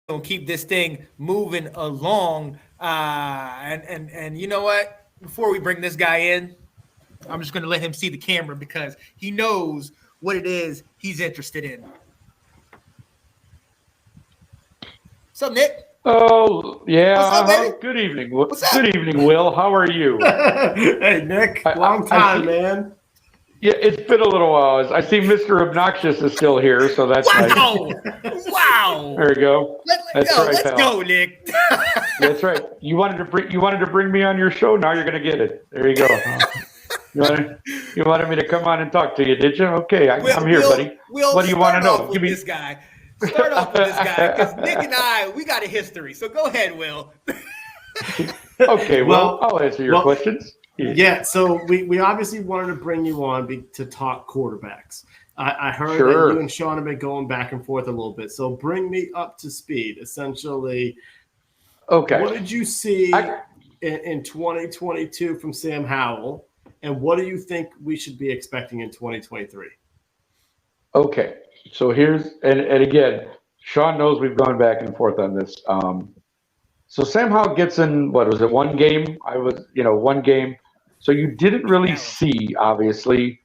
gonna keep this thing moving along. And you know what? Before we bring this guy in, I'm just gonna let him see the camera because he knows what it is he's interested in. What's up, Nick? Oh, What's up, yeah. baby? Good evening. What's up? Good evening, Will. How are you? Hey, Nick, long I time, see. man. Yeah, it's been a little while. I see Mr. Obnoxious is still here, so that's nice. Wow! Wow! There you go. That's right, Let's pal. go, Nick. That's right. You wanted to bring me on your show. Now you're gonna get it. There you go. You wanted me to come on and talk to you, did you? Okay, I'm here, buddy. We'll What do you want to start off know? with this guy. Start off with this guy because Nick and I, we got a history. So go ahead, Will. Okay, well, Well, I'll answer your well, questions. yeah. So we obviously wanted to bring you on to talk quarterbacks. I heard that you Sure. and Sean have been going back and forth a little bit. So bring me up to speed. Essentially, Okay. what did you see I, in 2022 from Sam Howell, and what do you think we should be expecting in 2023? Okay, so and again, Sean knows we've gone back and forth on this. So Sam Howell gets in, what was it, one game? One game. So you didn't really see, obviously,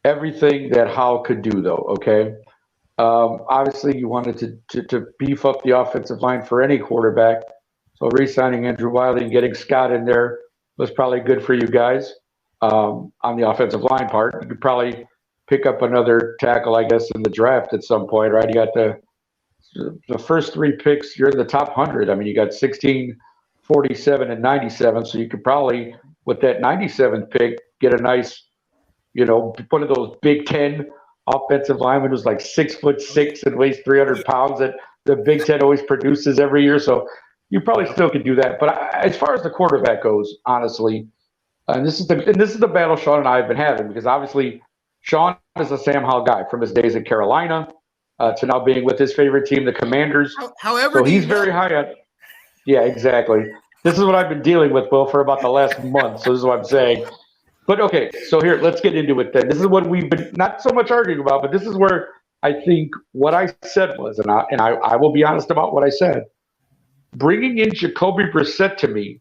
everything that Howell could do, though, okay? Obviously, you wanted to beef up the offensive line for any quarterback. So re-signing Andrew Wiley and getting Scott in there was probably good for you guys on the offensive line part. You could probably pick up another tackle, I guess, in the draft at some point, right? You got the first three picks, you're in the top 100. I mean, you got 16, 47, and 97. So you could probably, with that 97th pick, get a nice, one of those Big Ten offensive linemen who's like 6'6" and weighs 300 pounds that the Big Ten always produces every year. So you probably still could do that. But as far as the quarterback goes, honestly, and this is the battle Sean and I have been having because obviously Sean is a Sam Howell guy from his days at Carolina to now being with his favorite team, the Commanders. However, So do you he's know? very high on. Yeah, exactly. This is what I've been dealing with, Will, for about the last month. So this is what I'm saying. But okay, so here, let's get into it then. This is what we've been not so much arguing about, but this is where I think what I said was, and I will be honest about what I said. Bringing in Jacoby Brissett to me,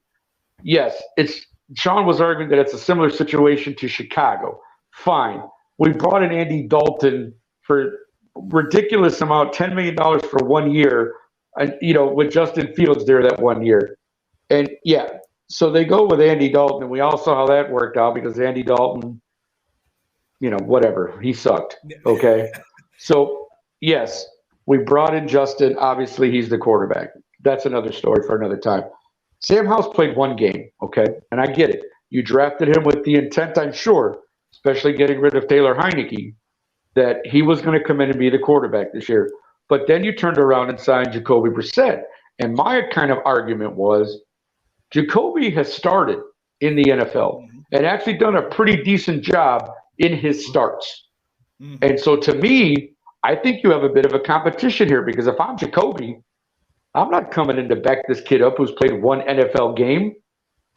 yes, it's Sean was arguing that it's a similar situation to Chicago. Fine. We brought in Andy Dalton for ridiculous amount, $10 million for 1 year, and with Justin Fields there that 1 year. And yeah, so they go with Andy Dalton, and we all saw how that worked out because Andy Dalton, whatever, he sucked. Okay. So yes, we brought in Justin. Obviously, he's the quarterback. That's another story for another time. Sam Howell's played one game, okay? And I get it. You drafted him with the intent, I'm sure, especially getting rid of Taylor Heineke, that he was going to come in and be the quarterback this year. But then you turned around and signed Jacoby Brissett. And my kind of argument was Jacoby has started in the NFL and actually done a pretty decent job in his starts. And so to me, I think you have a bit of a competition here because if I'm Jacoby, I'm not coming in to back this kid up who's played one NFL game.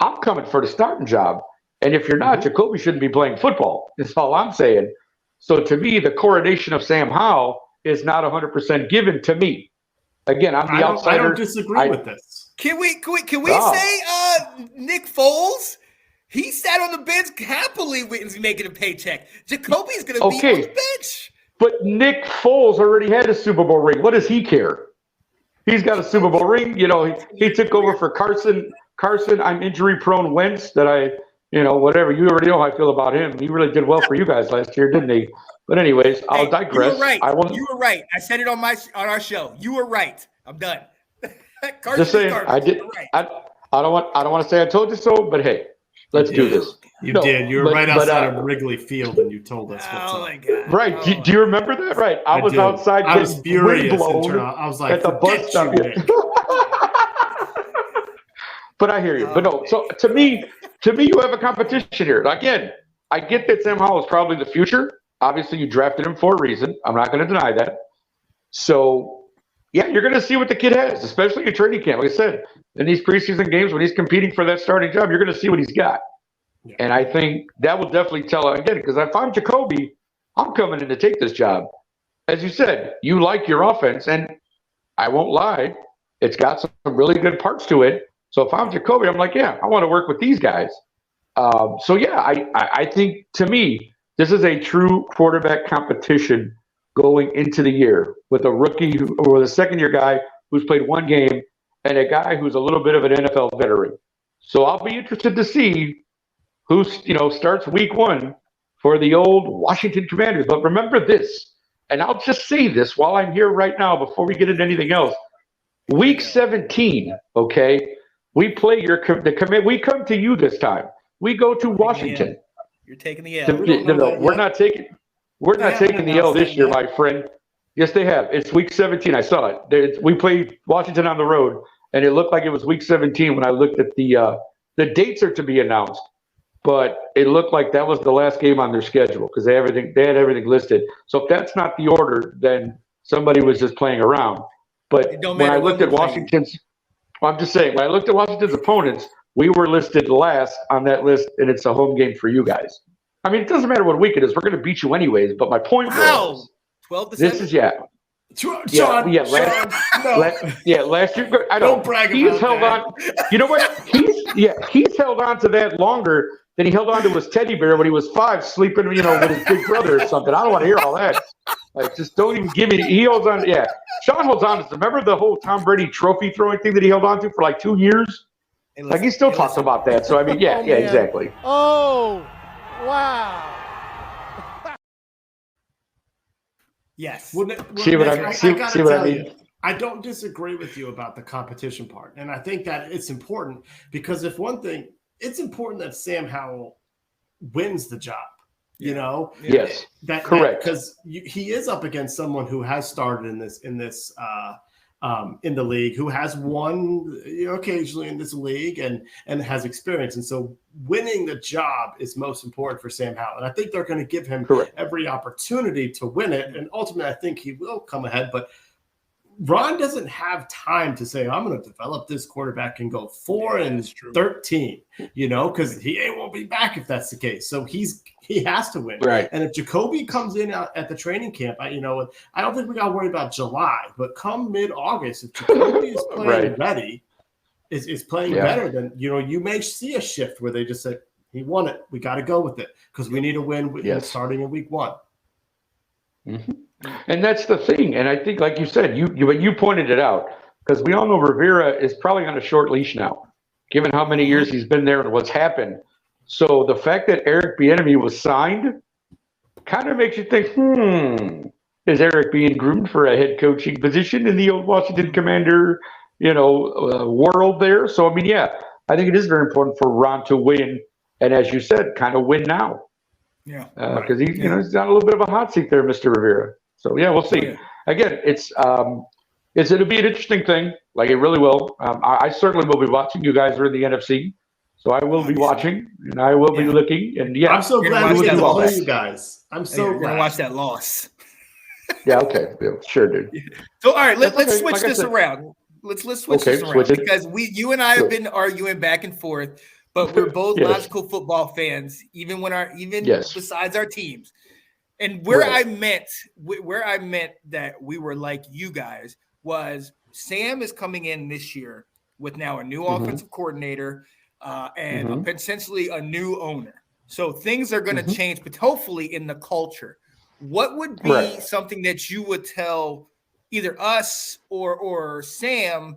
I'm coming for the starting job. And if you're not, Jacoby shouldn't be playing football. That's all I'm saying. So to me, the coronation of Sam Howell is not 100% given to me. Again, I'm the outsider. I don't disagree with this. Can we Oh, say Nick Foles? He sat on the bench happily making a paycheck. Jacoby's going to be on the okay. bench. But Nick Foles already had a Super Bowl ring. What does he care? He's got a Super Bowl ring. He took over for Carson. I'm injury prone Wentz whatever. You already know how I feel about him. He really did well for you guys last year, didn't he? But anyways, I'll digress. You were right. I won't, You were right. I said it on our show. You were right. I'm done. just saying, I did. Right. I don't want to say I told you so, but hey, let's do this. You No, did. You were but- right but, outside of Wrigley Field, and you told us what's Oh up. my god! Right. Oh. Do you remember that? Right. I was do. outside. I was getting furious. windblown I was like, at the bus stop. Nick. But I hear you. But no. So to me, you have a competition here. Again, I get that Sam Howell is probably the future. Obviously, you drafted him for a reason. I'm not going to deny that. So, yeah, you're going to see what the kid has, especially in training camp. Like I said, in these preseason games when he's competing for that starting job, you're going to see what he's got. Yeah. And I think that will definitely tell again, because if I'm Jacoby, I'm coming in to take this job. As you said, you like your offense, and I won't lie. It's got some really good parts to it. So if I'm Jacoby, I'm like, yeah, I want to work with these guys. So yeah, I think to me, this is a true quarterback competition going into the year with a rookie or with a second-year guy who's played one game and a guy who's a little bit of an NFL veteran. So I'll be interested to see who starts week one for the old Washington Commanders. But remember this, and I'll just say this while I'm here right now before we get into anything else. Week 17, okay, we play the command. We come to you this time. We go to Washington. You're taking the L. No, we're not taking. We're not taking the L this year, my friend. Yes, they have. It's week 17. I saw it. We played Washington on the road, and it looked like it was week 17 when I looked at the dates are to be announced, but it looked like that was the last game on their schedule because they had everything listed. So if that's not the order, then somebody was just playing around. But when I looked at Washington's, I'm just saying, when I looked at Washington's opponents, we were listed last on that list, and it's a home game for you guys. I mean, it doesn't matter what week it is. We're going to beat you anyways. But my point was, 12 to 7? this is Sean, last year. I don't brag he's about held that. on. You know what? He's held on to that longer than he held on to his teddy bear when he was 5, sleeping, with his big brother or something. I don't want to hear all that. Like, just don't even give me. He holds on. Yeah, Sean holds on to. Remember the whole Tom Brady trophy throwing thing that he held on to for like 2 years? Like he still talks about that. So I mean, yeah, exactly. Oh, wow. Yes. See what I mean? I don't disagree with you about the competition part. And I think that it's important because it's important that Sam Howell wins the job, Yes. Correct. Because he is up against someone who has started in the league, who has won occasionally in this league and has experience. And so winning the job is most important for Sam Howell. And I think they're going to give him every opportunity to win it. And ultimately, I think he will come ahead. But Ron doesn't have time to say, I'm going to develop this quarterback and go 4-13, because he won't be back if that's the case. So he has to win. Right. And if Jacoby comes in at the training camp, I don't think we got to worry about July, but come mid-August, if Jacoby is playing ready, is playing better, then, you may see a shift where they just say, he won it. We got to go with it because we need to win starting in week 1. Mm-hmm. And that's the thing. And I think, like you said, you pointed it out, because we all know Rivera is probably on a short leash now, given how many years he's been there and what's happened. So the fact that Eric Bieniemy was signed kind of makes you think, is Eric being groomed for a head coaching position in the old Washington Commander, world there? So, I mean, I think it is very important for Ron to win. And as you said, kind of win now. Yeah. Because he's got a little bit of a hot seat there, Mr. Rivera. So we'll see. Again, it'll be an interesting thing. Like, it really will. I certainly will be watching. You guys are in the NFC, so I will be watching and I will be looking. And I'm so glad we get to play you guys. I'm so glad to watch that loss. Okay, sure, dude. So all right, let's switch this around. Let's switch this around because you and I have been arguing back and forth, but we're both logical football fans, even besides our teams. And where I meant that we were like you guys was Sam is coming in this year with now a new offensive coordinator and potentially a new owner. So things are going to change, but hopefully in the culture. What would be something that you would tell either us or Sam,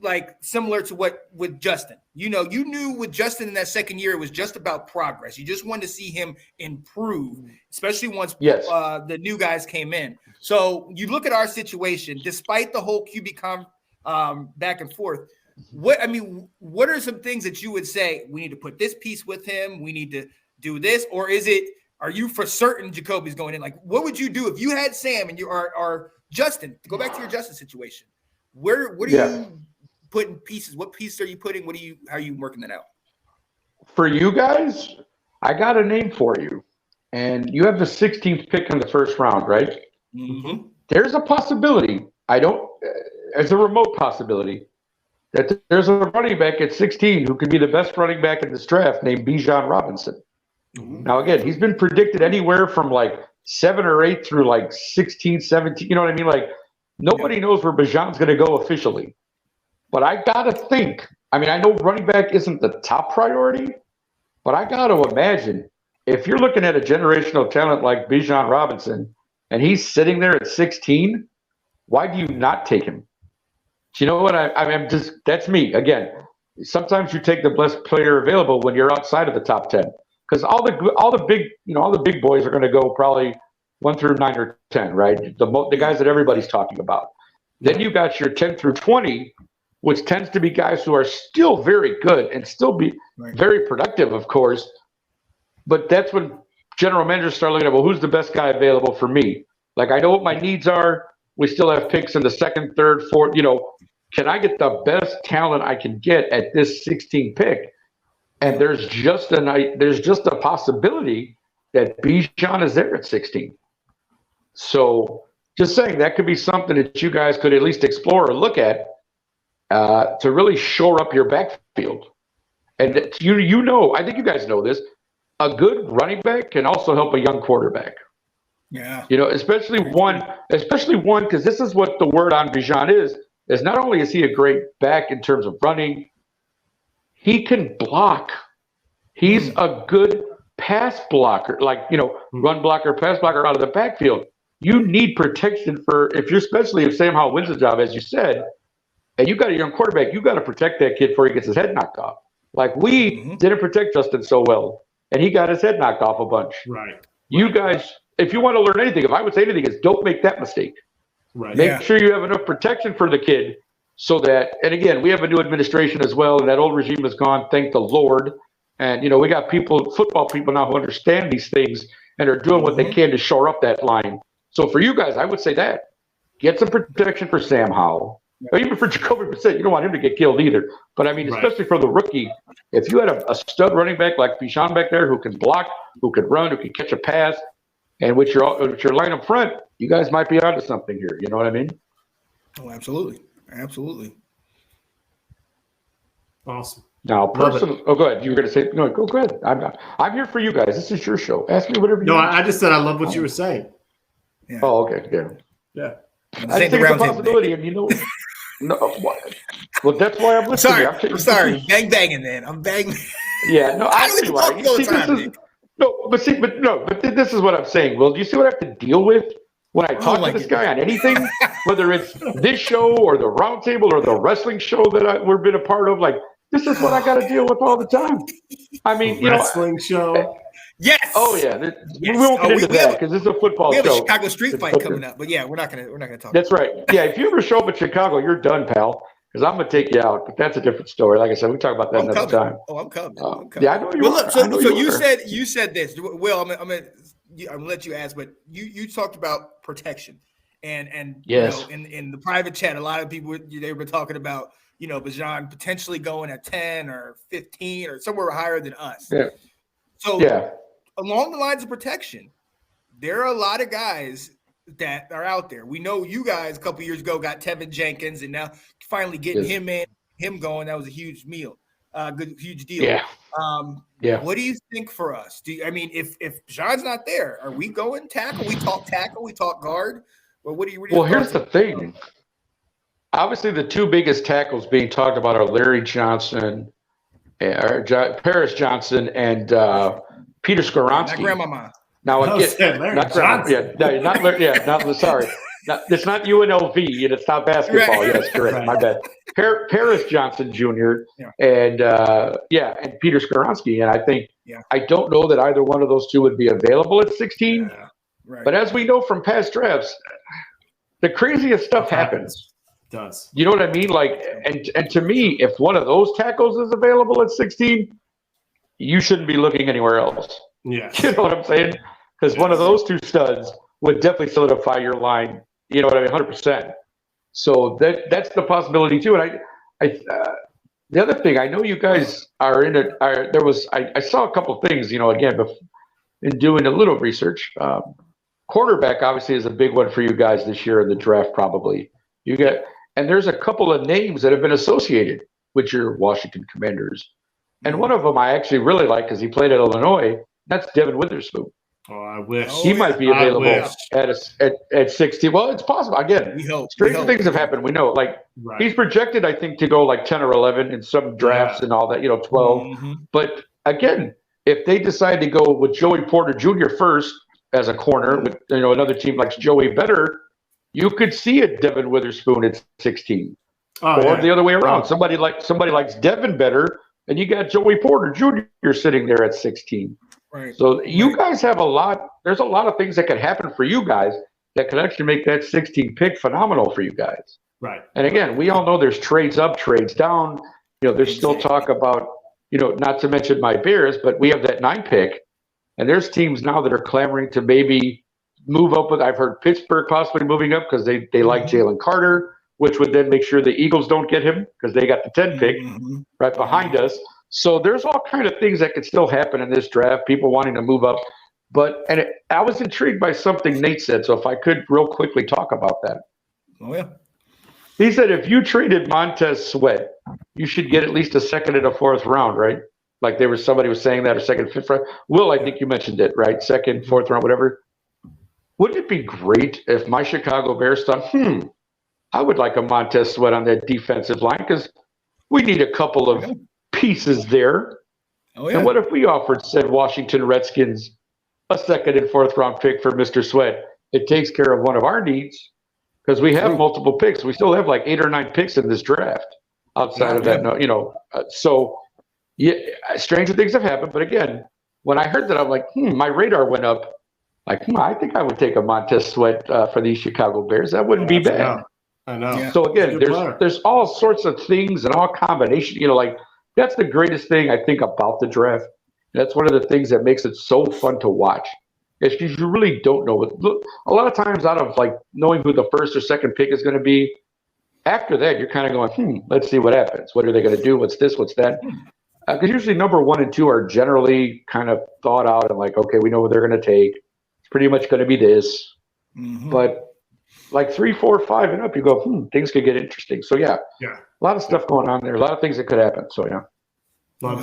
like similar to what with Justin? You knew with Justin in that second year, it was just about progress. You just wanted to see him improve, especially once the new guys came in. So you look at our situation, despite the whole QB back and forth. What are some things that you would say we need to put this piece with him? We need to do this, or are you for certain Jacoby's going in? Like, what would you do if you had Sam and you are Justin? To go back to your Justin situation, what are you putting pieces? What piece are you putting? How are you working that out? For you guys, I got a name for you. And you have the 16th pick in the first round, right? Mm-hmm. There's a possibility. There's a remote possibility that there's a running back at 16 who could be the best running back in this draft named Bijan Robinson. Mm-hmm. Now, again, he's been predicted anywhere from like 7 or 8 through like 16, 17. You know what I mean? Like, nobody knows where Bijan's going to go officially. But I got to think, I mean, I know running back isn't the top priority, but I got to imagine if you're looking at a generational talent like Bijan Robinson and he's sitting there at 16, why do you not take him? Do you know what I mean? That's me. Again, sometimes you take the best player available when you're outside of the top 10 because all the big boys are going to go probably 1 through 9 or 10, right? The guys that everybody's talking about. Then you got your 10 through 20, which tends to be guys who are still very good and still be very productive, of course. But that's when general managers start looking at, well, who's the best guy available for me? Like, I know what my needs are. We still have picks in the second, third, fourth. Can I get the best talent I can get at this 16 pick? And there's just a possibility that Bijan is there at 16. So just saying that could be something that you guys could at least explore or look at to really shore up your backfield. And I think you guys know this. A good running back can also help a young quarterback. Yeah. Especially one, because this is what the word on Bijan is not only is he a great back in terms of running, he can block. He's a good pass blocker, run blocker, pass blocker out of the backfield. You need protection especially if Sam Howell wins the job, as you said, and you got a young quarterback, you got to protect that kid before he gets his head knocked off. Like we didn't protect Justin so well, and he got his head knocked off a bunch. Right. You guys, if you want to learn anything, if I would say anything, is don't make that mistake. Right. Make sure you have enough protection for the kid so that, and again, we have a new administration as well, and that old regime is gone, thank the Lord. And, we got football people now who understand these things and are doing what they can to shore up that line. So for you guys, I would say that. Get some protection for Sam Howell. Or even for Jacoby Brissett, you don't want him to get killed either. But, I mean, especially for the rookie, if you had a stud running back like Bijan back there who can block, who can run, who can catch a pass, and with your line up front, you guys might be onto something here. You know what I mean? Oh, absolutely. Absolutely. Awesome. Now, go ahead. You were going to say, no, go ahead. I'm here for you guys. This is your show. Ask me whatever you want. No, I just said I love what you were saying. Yeah. Oh, okay. Yeah. Yeah. I think it's a possibility, and no, well, that's why I'm listening. I'm sorry. Bang banging, man. I'm banging. Yeah, no, I don't see talk why. all the time, But this is what I'm saying. Well, do you see what I have to deal with when I talk to this guy on anything, whether it's this show or the roundtable or the wrestling show that we've been a part of? Like, this is what I got to deal with all the time. I mean, wrestling show. Yes. Oh yeah. We won't get into that because this is a football show. We have a Chicago street fight coming up, but yeah, we're not gonna talk. That's right. Yeah, if you ever show up in Chicago, you're done, pal. Because I'm gonna take you out. But that's a different story. Like I said, we can talk about that another time. Oh, I'm coming. Yeah, I know you are. Look, so you said this. Will, I'm gonna let you ask, but you talked about protection, and yes, in the private chat, a lot of people they were talking about Bijan potentially going at 10 or 15 or somewhere higher than us. Yeah. So along the lines of protection, there are a lot of guys that are out there. We know you guys a couple years ago got Tevin Jenkins, and now finally getting him going. That was a huge deal. Yeah. What do you think for us? If Bijan's not there, are we going tackle? We talk guard. Well, here's the thing. Obviously, the two biggest tackles being talked about are Larry Johnson, Paris Johnson, and Peter Skoronski. Not grandmama. Now again, not grandma. Sorry. It's not UNLV, and it's not basketball. Right. Yes, correct. Right. My bad. Paris Johnson Jr. And Peter Skoronski. And I think I don't know that either one of those two would be available at 16. Yeah. Right. But as we know from past drafts, the craziest stuff happens. It does. You know what I mean? Like, and to me, if one of those tackles is available at 16, you shouldn't be looking anywhere else. Yeah. You know what I'm saying? Because one of those two studs would definitely solidify your line. You know what I mean? 100%. So that's the possibility too. And the other thing, I know you guys are in it. I saw a couple things. Again, in doing a little research, quarterback obviously is a big one for you guys this year in the draft. Probably and there's a couple of names that have been associated with your Washington Commanders, and one of them I actually really like because he played at Illinois. That's Devin Witherspoon. Oh, I wish. He might be available at 16. Well, it's possible. Again, We hope. stranger things have happened. We know. Like, he's projected, I think, to go like 10 or 11 in some drafts and all that, 12. Mm-hmm. But again, if they decide to go with Joey Porter Jr. first as a corner, with another team likes Joey better, you could see a Devin Witherspoon at 16. Or the other way around. Somebody likes Devin better, and you got Joey Porter Jr. sitting there at 16. Right. So you guys have a lot. There's a lot of things that could happen for you guys that could actually make that 16 pick phenomenal for you guys. Right. And again, we all know there's trades up, trades down. There's still talk about, not to mention my Bears, but we have that 9 pick, and there's teams now that are clamoring to maybe move up with. I've heard Pittsburgh possibly moving up because they like Jalen Carter, which would then make sure the Eagles don't get him because they got the 10 pick right behind us. So there's all kind of things that could still happen in this draft, people wanting to move up. I was intrigued by something Nate said, so if I could real quickly talk about that. Oh, yeah. He said if you traded Montez Sweat, you should get at least a second and a fourth round, right? Like somebody was saying that, or second, fifth round. Will, I think you mentioned it, right? Second, fourth round, whatever. Wouldn't it be great if my Chicago Bears thought, I would like a Montez Sweat on that defensive line because we need a couple of pieces there. Oh, yeah. And what if we offered said Washington Redskins a second and fourth round pick for Mr. Sweat? It takes care of one of our needs because we have multiple picks. We still have like 8 or 9 picks in this draft outside of that. So stranger things have happened. But again, when I heard that, I'm like, my radar went up. Like, I think I would take a Montez Sweat for these Chicago Bears. That wouldn't be bad. I know. Yeah. So again, there's all sorts of things and all combinations. That's the greatest thing I think about the draft. That's one of the things that makes it so fun to watch. Is because you really don't know. Look, a lot of times out of like knowing who the first or second pick is going to be, after that you're kind of going, let's see what happens. What are they going to do? What's this? What's that? Because usually number 1 and 2 are generally kind of thought out and like, okay, we know what they're going to take. It's pretty much going to be this. But like 3, 4, 5 and up, you go, things could get interesting. So yeah, a lot of stuff going on there, a lot of things that could happen. So yeah,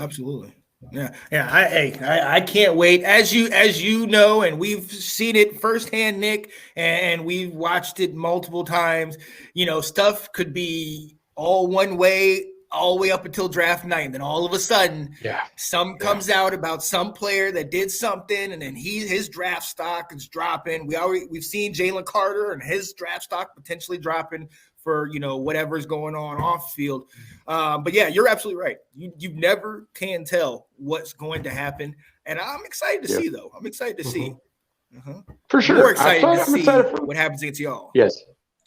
absolutely, yeah. I can't wait. As you know, and we've seen it firsthand, Nick, and we've watched it multiple times. Stuff could be all one way all the way up until draft night, and then all of a sudden, comes out about some player that did something, and then his draft stock is dropping. We've seen Jalen Carter and his draft stock potentially dropping for whatever's going on off field. But yeah, you're absolutely right. You never can tell what's going to happen, and I'm excited to see though. I'm excited to see. For sure. More excited to see what happens against y'all. Yes.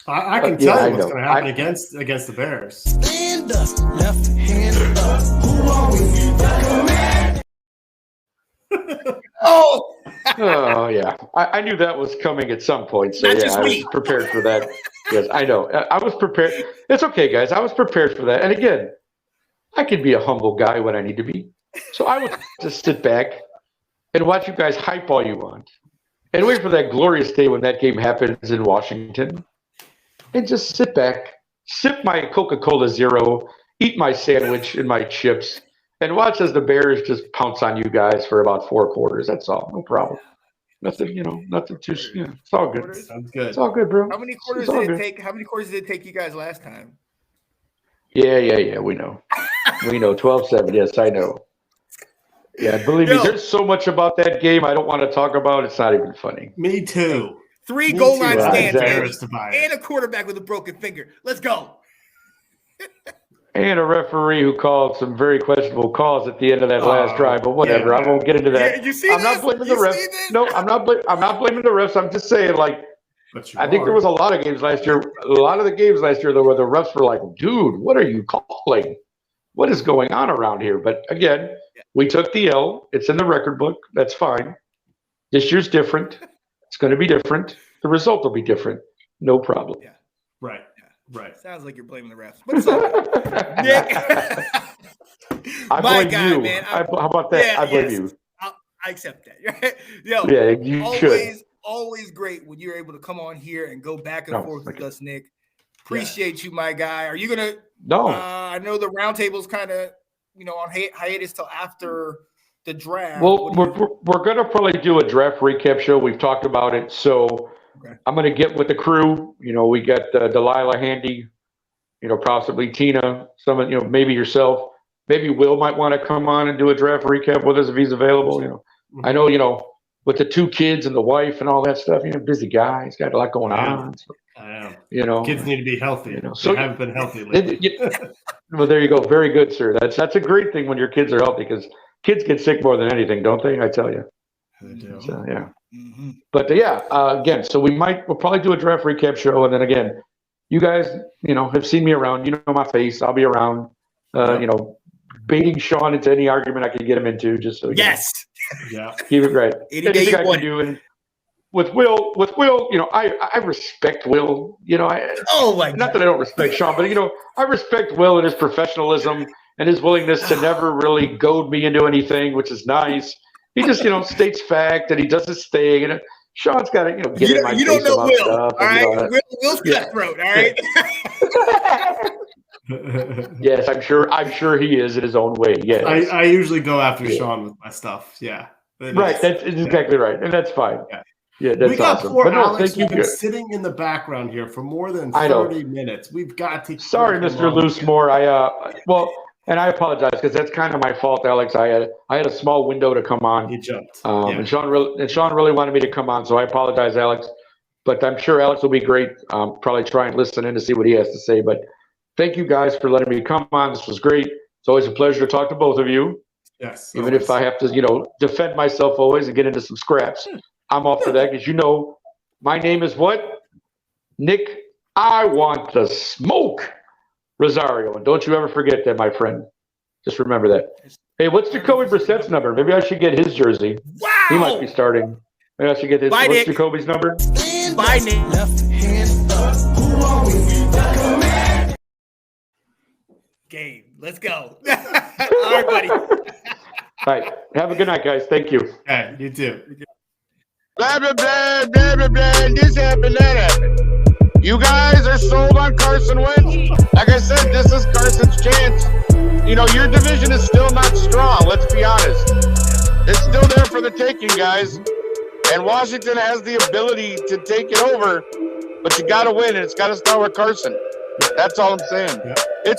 I can tell you what's going to happen against the Bears. Stand up, left hand up. Who are we? Oh yeah. I knew that was coming at some point. So I was prepared for that. Yes, I know. I was prepared. It's okay, guys. I was prepared for that. And again, I can be a humble guy when I need to be. So I would just sit back and watch you guys hype all you want. And wait for that glorious day when that game happens in Washington. And just sit back, sip my Coca-Cola Zero, eat my sandwich and my chips, and watch as the Bears just pounce on you guys for about 4 quarters. That's all. No problem. Nothing, nothing too. It's all good. Sounds good. It's all good, bro. How many quarters did it take? How many quarters did it take you guys last time? Yeah. We know. 12-7. Yes, I know. Yeah, believe me, there's so much about that game I don't want to talk about. It's not even funny. Me too. 3 goal line stands and a quarterback with a broken finger. Let's go. And a referee who called some very questionable calls at the end of that last drive, but whatever. I won't get into that. You see I'm not blaming the refs. No, I'm not blaming the refs. I'm just saying, like, I think there was a lot of games last year. A lot of the games last year, where the refs were like, "Dude, what are you calling? What is going on around here?" But again, we took the L. It's in the record book. That's fine. This year's different. It's going to be different. The result will be different. No problem. Yeah. Right. Sounds like you're blaming the refs. But it's okay. Nick. I blame you. Man. How about that? Yeah, I blame you. I accept that. Yo, you always great when you're able to come on here and go back and forth with us, Nick. Appreciate you, my guy. Are you gonna? No. I know the roundtable's kind of on hiatus till after the draft. Well, we're going to probably do a draft recap show. We've talked about it. So I'm going to get with the crew. You know, we got Delilah handy, you know, possibly Tina, someone, you know, maybe yourself. Maybe Will might want to come on and do a draft recap with us if he's available. You know, I know, you know, with the 2 kids and the wife and all that stuff, you know, busy guy. He's got a lot going on. So, I know. you know, Kids need to be healthy. You know, so they haven't been healthy lately. Well, there you go. Very good, sir. That's a great thing when your kids are healthy, because kids get sick more than anything, don't they? I tell you. They do. So, yeah. But again, so we'll probably do a draft recap show, and then again, you guys, you know, have seen me around. You know my face. I'll be around. You know, baiting Sean into any argument I can get him into, just so. Yes. Yeah. Keep it right. Anything I can do. And with Will, you know, I respect Will. You know, not that I don't respect Sean, but you know, I respect Will and his professionalism and his willingness to never really goad me into anything, which is nice. He just, you know, states fact and he does his thing. And Sean's got to, you know, get in my face about stuff. All right, Will's cutthroat. All right. Yes, I'm sure he is in his own way. Yes. I usually go after Sean with my stuff. Yeah. Right. That's exactly right. And that's fine. Yeah, that's we got awesome. poor But no, Alex thank you. sitting in the background here for more than 30 minutes. We've got to. Sorry, Mr. Loosemore. And I apologize because that's kind of my fault, Alex. I had a small window to come on. He jumped. And Sean really wanted me to come on, so I apologize, Alex. But I'm sure Alex will be great. Probably try and listen in to see what he has to say. But thank you guys for letting me come on. This was great. It's always a pleasure to talk to both of you. Yes. Even if I have to, you know, defend myself always and get into some scraps. I'm all for that because, you know, my name is what? Nick, I want to smoke Rosario. And don't you ever forget that, my friend. Just remember that. Hey, what's Jacoby Brissett's number? Maybe I should get his jersey. Wow. He might be starting. Maybe I should get his. Bye, what's Nick. Jacoby's number? Bye, Nick. Left hand up. Who are we? Game. Let's go. All right, buddy. All right. Have a good night, guys. Thank you. Okay, you too. Blah, blah, blah, blah, blah, blah. This happened, that happened. You guys are sold on Carson Wentz. Like I said, this is Carson's chance. You know, your division is still not strong, let's be honest. It's still there for the taking, guys. And Washington has the ability to take it over, but you got to win, and it's got to start with Carson. That's all I'm saying. It's